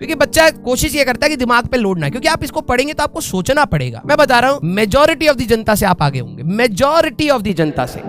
क्योंकि बच्चा कोशिश ये करता है कि दिमाग पे लोड ना, क्योंकि आप इसको पढ़ेंगे तो आपको सोचना पड़ेगा। मैं बता रहा हूं मेजॉरिटी ऑफ द जनता से आप आगे होंगे, मेजॉरिटी ऑफ द जनता से।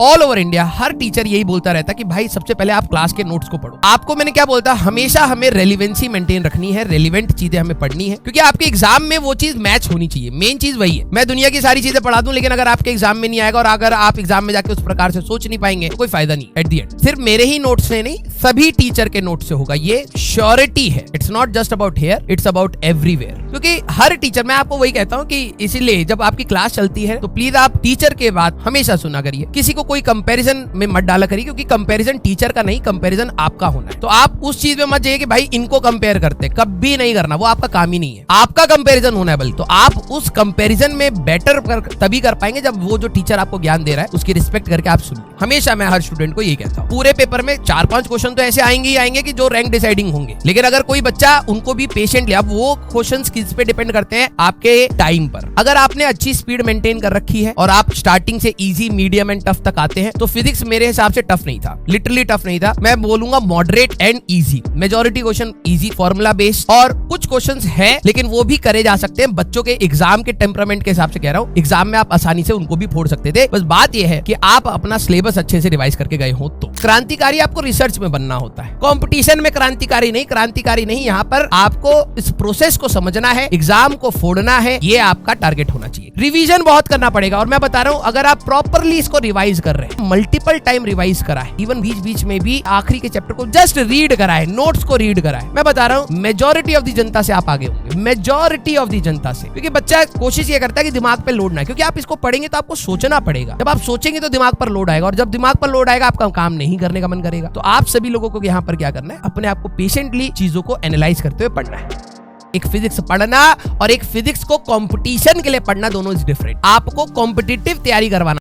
ऑल ओवर इंडिया हर टीचर यही बोलता रहता है कि भाई सबसे पहले आप क्लास के नोट्स को पढ़ो। आपको मैंने क्या बोलता, हमेशा हमें रेलिवेंसी मेंटेन रखनी है, रेलिवेंट चीजें हमें पढ़नी है, क्योंकि आपके एग्जाम में वो चीज मैच होनी चाहिए। मेन चीज वही है। मैं दुनिया की सारी चीजें पढ़ा दूं, लेकिन अगर आपके एग्जाम में नहीं आएगा और अगर आप एग्जाम में जाके उस प्रकार से सोच नहीं पाएंगे तो कोई फायदा नहीं। एट द एंड सिर्फ मेरे ही नोट्स से नहीं, सभी टीचर के नोट से होगा, ये श्योरिटी है। It's not just about here, it's about everywhere. क्योंकि हर टीचर, मैं आपको वही कहता हूं कि इसीलिए जब आपकी क्लास चलती है तो प्लीज आप टीचर के बात हमेशा सुना करिए। किसी को कोई कंपैरिजन में मत डाला करिए, क्योंकि कंपैरिजन टीचर का नहीं, कंपैरिजन आपका होना है। तो आप उस चीज में मत जाइए कि भाई इनको कंपेयर करते, कभी नहीं करना, वो आपका काम ही नहीं है। आपका कंपैरिजन होना है बल्कि, तो आप उस कंपैरिजन में बेटर तभी कर पाएंगे जब वो जो टीचर आपको ज्ञान दे रहा है उसकी रिस्पेक्ट करके आप सुनिए। हमेशा मैं हर स्टूडेंट को यही कहता हूँ, पूरे पेपर में 4-5 क्वेश्चन तो ऐसे आएंगे ही आएंगे कि जो रैंक डिसाइडिंग होंगे, लेकिन अगर कोई बच्चा उनको भी पेशेंटली, अब वो क्वेश्चन किस पे डिपेंड करते हैं, आपके टाइम पर। अगर आपने अच्छी स्पीड मेंटेन कर रखी है और आप स्टार्टिंग से इजी, मीडियम एंड टफ तक आते हैं, तो फिजिक्स मेरे हिसाब से टफ नहीं था, लिटरली टफ नहीं था। मैं बोलूंगा moderate and easy. Majority question easy, formula based, और कुछ क्वेश्चंस है लेकिन वो भी करे जा सकते हैं बच्चों के एग्जाम के टेम्परामेंट के हिसाब से कह रहा हूं। एग्जाम में आप आसानी से उनको भी फोड़ सकते थे, बस बात यह है कि आप अपना सिलेबस अच्छे से रिवाइज करके गए हो। तो क्रांतिकारी आपको रिसर्च में बनना होता है, कंपटीशन में क्रांतिकारी नहीं। क्रांतिकारी नहीं, यहाँ पर आपको इस प्रोसेस को समझना है, एग्जाम को फोड़ना है, ये आपका टारगेट होना चाहिए। रिवीजन बहुत करना पड़ेगा, और मैं बता रहा हूं अगर आप प्रॉपरली इसको रिवाइज कर रहे हैं, मल्टीपल टाइम रिवाइज करा है, इवन बीच बीच में भी आखिरी के चैप्टर को जस्ट रीड करा है, नोट्स को रीड करा है, मैं बता रहा हूं मेजॉरिटी ऑफ द जनता से आप आगे होंगे, मेजॉरिटी ऑफ द जनता से। क्योंकि बच्चा कोशिश ये करता है कि दिमाग पे लोड ना, क्योंकि आप इसको पढ़ेंगे तो आपको सोचना पड़ेगा। जब आप सोचेंगे तो दिमाग पर लोड आएगा, और जब दिमाग पर लोड आएगा आपका काम नहीं करने का मन करेगा। तो आप सभी लोगों को यहाँ पर क्या करना है, अपने आप को पेशेंटली चीजों को एनालाइज करते हुए पढ़ना है। एक फिजिक्स पढ़ना और एक फिजिक्स को कंपटीशन के लिए पढ़ना, दोनों इज डिफरेंट। आपको कॉम्पिटिटिव तैयारी करवाना